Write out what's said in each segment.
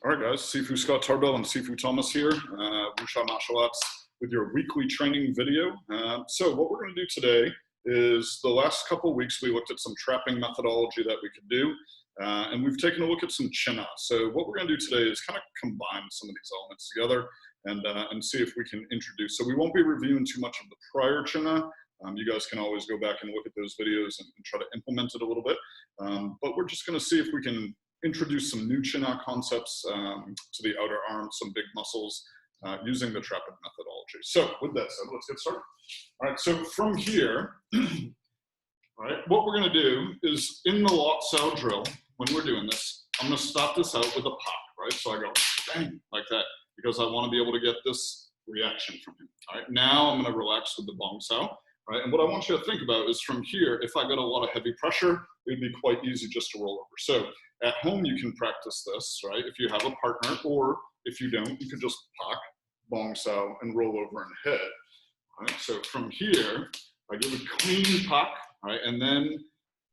All right, guys, Sifu Scott Tarbell and Sifu Thomas here, Wuxia Martial Arts with your weekly training video. So what we're going to do today is the last couple of weeks we looked at some trapping methodology that we could do, and we've taken a look at some chin-up. So what we're going to do today is kind of combine some of these elements together and see if we can introduce. So we won't be reviewing too much of the prior chin-up. You guys can always go back and look at those videos and try to implement it a little bit. But we're just going to see if we can introduce some new chin-up concepts to the outer arm, some big muscles, using the trapping methodology. So with that said, let's get started. All right, so from here, all right, what we're going to do is in the Lat Sau drill, when we're doing this, I'm going to start this out with a pop, right? So I go bang, like that, because I want to be able to get this reaction from him. All right, now I'm going to relax with the Lat Sau. Right, and what I want you to think about is from here, if I got a lot of heavy pressure, it would be quite easy just to roll over. So at home, you can practice this, right? If you have a partner, or if you don't, you could just pak, Lat Sau, and roll over and hit. Right? So from here, I give a clean pak, right? And then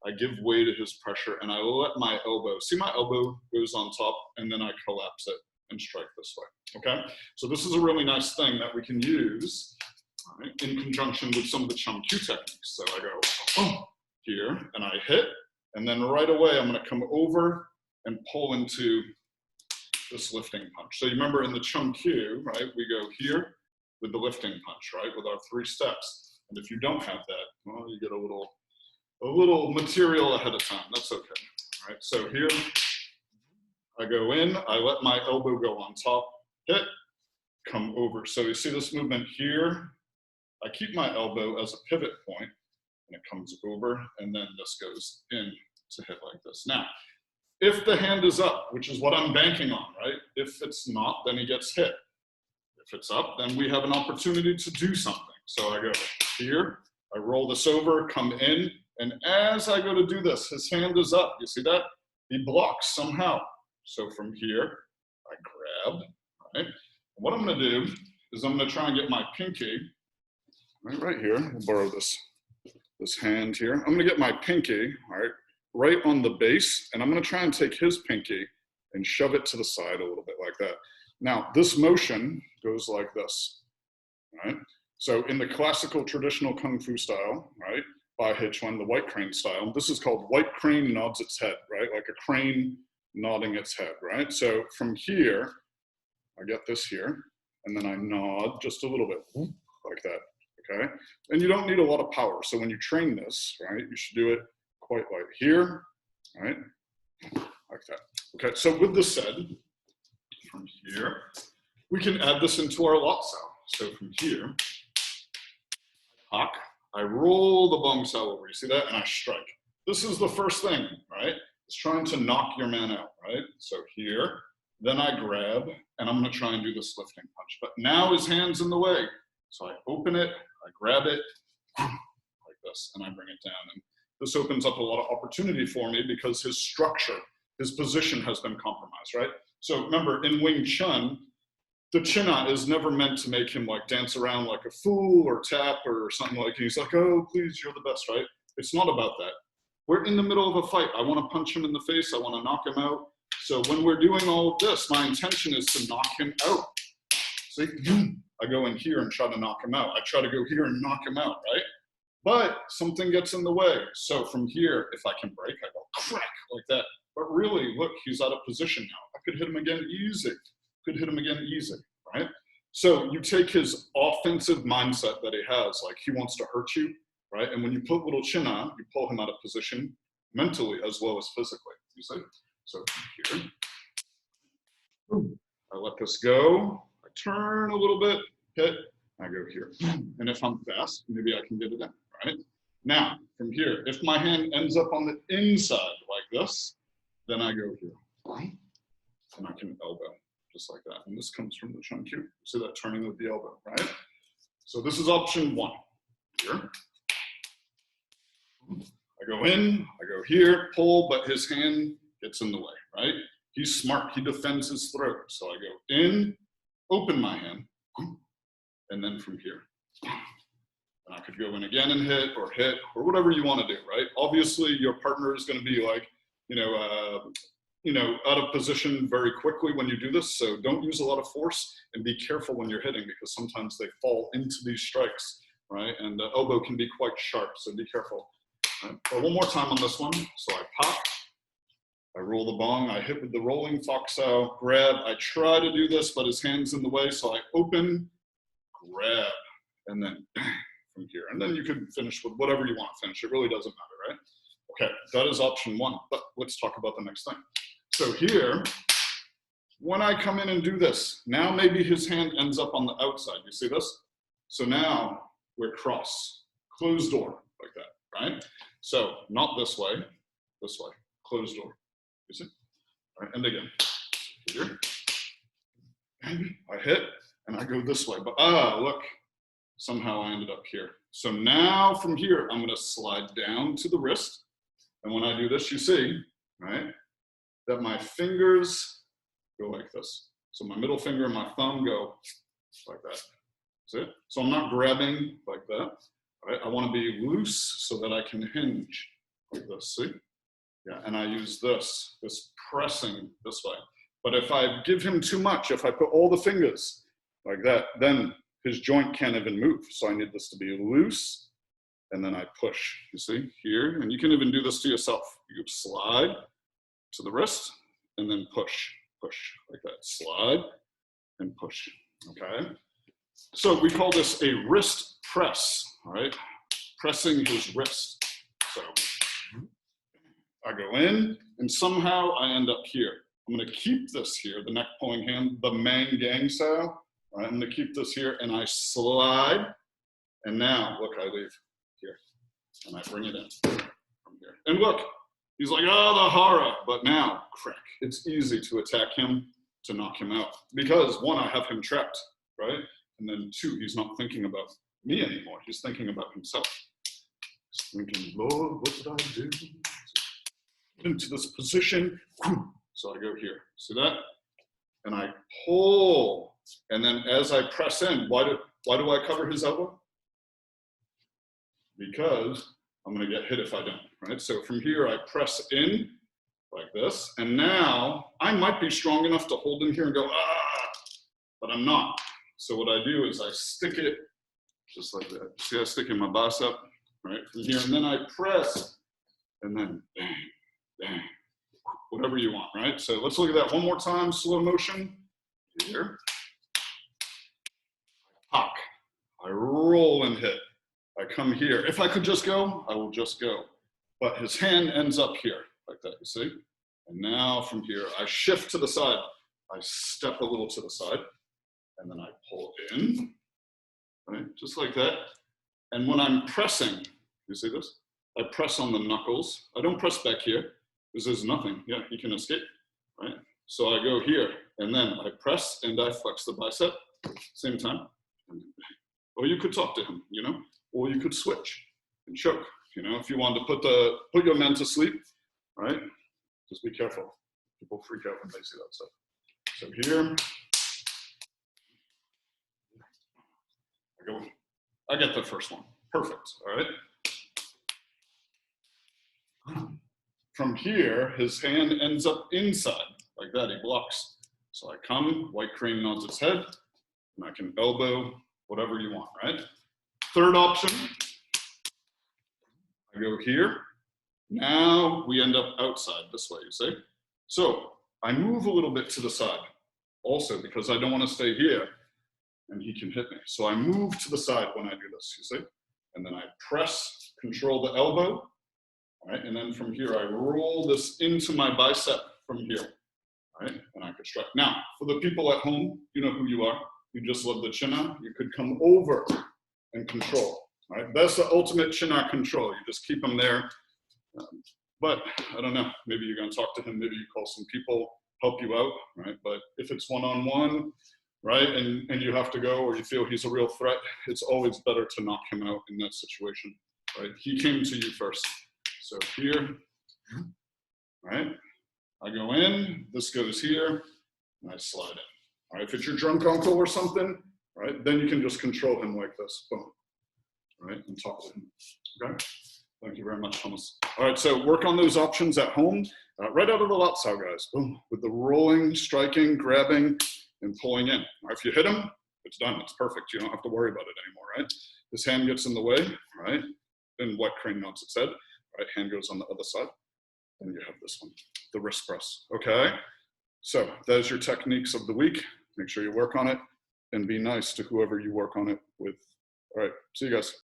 I give way to his pressure, and I let my elbow, see my elbow goes on top, and then I collapse it and strike this way, okay? So this is a really nice thing that we can use, right, in conjunction with some of the Chum Q techniques. So I go oh, here, and I hit, and then right away I'm going to come over and pull into this lifting punch. So you remember in the Chum Q, right, we go here with the lifting punch, right, with our 3 steps. And if you don't have that, well, you get a little material ahead of time. That's okay. All right, so here I go in, I let my elbow go on top, hit, come over. So you see this movement here. I keep my elbow as a pivot point, and it comes over, and then this goes in to hit like this. Now, if the hand is up, which is what I'm banking on, right? If it's not, then he gets hit. If it's up, then we have an opportunity to do something. So I go here, I roll this over, come in, and as I go to do this, his hand is up. You see that? He blocks somehow. So from here, I grab, right? And what I'm gonna do is I'm gonna try and get my pinky, right here, we'll borrow this hand here. I'm gonna get my pinky, all right, right on the base, and I'm gonna try and take his pinky and shove it to the side a little bit like that. Now, this motion goes like this, right? So in the classical traditional Kung Fu style, right, by Hichuan, the white crane style, this is called white crane nods its head, right? Like a crane nodding its head, right? So from here, I get this here, and then I nod just a little bit, like that. Okay, and you don't need a lot of power. So when you train this, right, you should do it quite like here, right, like that. Okay, so with this said, from here, we can add this into our Lat Sau. So from here, I roll the Lat Sau over, you see that? And I strike. This is the first thing, right? It's trying to knock your man out, right? So here, then I grab, and I'm gonna try and do this lifting punch. But now his hand's in the way. So I open it, I grab it like this, and I bring it down. And this opens up a lot of opportunity for me because his structure, his position has been compromised, right? So remember, in Wing Chun, the chin-up is never meant to make him like dance around like a fool or tap or something like, he's like, oh, please, you're the best, right? It's not about that. We're in the middle of a fight. I want to punch him in the face. I want to knock him out. So when we're doing all of this, my intention is to knock him out. See? I go in here and try to knock him out. I try to go here and knock him out, right? But something gets in the way. So from here, if I can break, I go crack like that. But really, look, he's out of position now. I could hit him again easy. Could hit him again easy, right? So you take his offensive mindset that he has, like he wants to hurt you, right? And when you put little chin on, you pull him out of position mentally as well as physically, you see? So from here, I let this go. Turn a little bit, hit, I go here. And if I'm fast, maybe I can get it in, right? Now, from here, if my hand ends up on the inside like this, then I go here. And I can elbow, just like that. And this comes from the Chum Q. See that turning with the elbow, right? So this is option 1. Here. I go in, I go here, pull, but his hand gets in the way, right? He's smart, he defends his throat. So I go in, open my hand, and then from here. And I could go in again and hit, or whatever you want to do, right? Obviously, your partner is going to be like, you know, you know, out of position very quickly when you do this. So don't use a lot of force, and be careful when you're hitting, because sometimes they fall into these strikes, right? And the elbow can be quite sharp, so be careful. Right? But one more time on this one. So I pop, I roll the bong, I hit with the rolling Lat Sau, grab. I try to do this, but his hand's in the way, so I open, grab, and then from here. And then you could finish with whatever you want to finish. It really doesn't matter, right? Okay, that is option one, but let's talk about the next thing. So here, when I come in and do this, now maybe his hand ends up on the outside. You see this? So now we're cross, closed door, like that, right? So not this way, closed door. You see? All right, and again, here, and I hit, and I go this way, but look, somehow I ended up here. So now from here, I'm gonna slide down to the wrist, and when I do this, you see, right, that my fingers go like this. So my middle finger and my thumb go like that. See it? So I'm not grabbing like that, right? I wanna be loose so that I can hinge like this, see? Yeah, and I use this pressing this way. But if I give him too much, if I put all the fingers like that, then his joint can't even move. So I need this to be loose, and then I push, you see, here. And you can even do this to yourself. You slide to the wrist, and then push, like that. Slide and push, okay? So we call this a wrist press, all right? Pressing his wrist. So I go in, and somehow I end up here. I'm gonna keep this here, the neck pulling hand, the Mang Gang style. All right, I'm gonna keep this here, and I slide, and now, look, I leave here, and I bring it in from here. And look, he's like, oh, the horror, but now, crack. It's easy to attack him, to knock him out, because one, I have him trapped, right? And then two, he's not thinking about me anymore. He's thinking about himself. He's thinking, Lord, what did I do? Into this position, so I go here, see that? And I pull, and then as I press in, why do I cover his elbow? Because I'm gonna get hit if I don't, right? So from here, I press in like this, and now I might be strong enough to hold him here and go, but I'm not. So what I do is I stick it just like that. See, I stick in my bicep, right, from here, and then I press, and then bang, bang, whatever you want, right? So let's look at that one more time, slow motion. Here, pop, I roll and hit. I come here. If I could just go, I will just go. But his hand ends up here, like that, you see? And now from here, I shift to the side. I step a little to the side, and then I pull in, right? Just like that. And when I'm pressing, you see this? I press on the knuckles. I don't press back here, because there's nothing. Yeah, he can escape, right? So I go here, and then I press and I flex the bicep, same time. Or you could talk to him, you know? Or you could switch and choke, you know? If you wanted to put your men to sleep, right? Just be careful. People freak out when they see that stuff. So here, I get the first one. Perfect, all right? From here, his hand ends up inside, like that, he blocks. So I come, white crane nods its head, and I can elbow whatever you want, right? Third option, I go here. Now we end up outside this way, you see? So I move a little bit to the side also because I don't want to stay here and he can hit me. So I move to the side when I do this, you see? And then I press, control the elbow, all right? And then from here, I roll this into my bicep from here, all right? And I could strike. Now, for the people at home, you know who you are. You just love the chin up. You could come over and control, all right? That's the ultimate chin up control. You just keep them there. But I don't know, maybe you're gonna talk to him, maybe you call some people, help you out, right? But if it's one-on-one, right, and you have to go or you feel he's a real threat, it's always better to knock him out in that situation, right? He came to you first. So here, right, I go in, this goes here, and I slide in. All right, if it's your drunk uncle or something, right, then you can just control him like this, boom, right, and talk to him, okay? Thank you very much, Thomas. All right, so work on those options at home. Right out of the Lat Sau, guys. Boom, with the rolling, striking, grabbing, and pulling in. If you hit him, it's done. It's perfect. You don't have to worry about it anymore, right? His hand gets in the way, right? Then wet crane nods its head. Right hand goes on the other side. And you have this one, the wrist press. Okay? So those are your techniques of the week. Make sure you work on it and be nice to whoever you work on it with. All right, see you guys.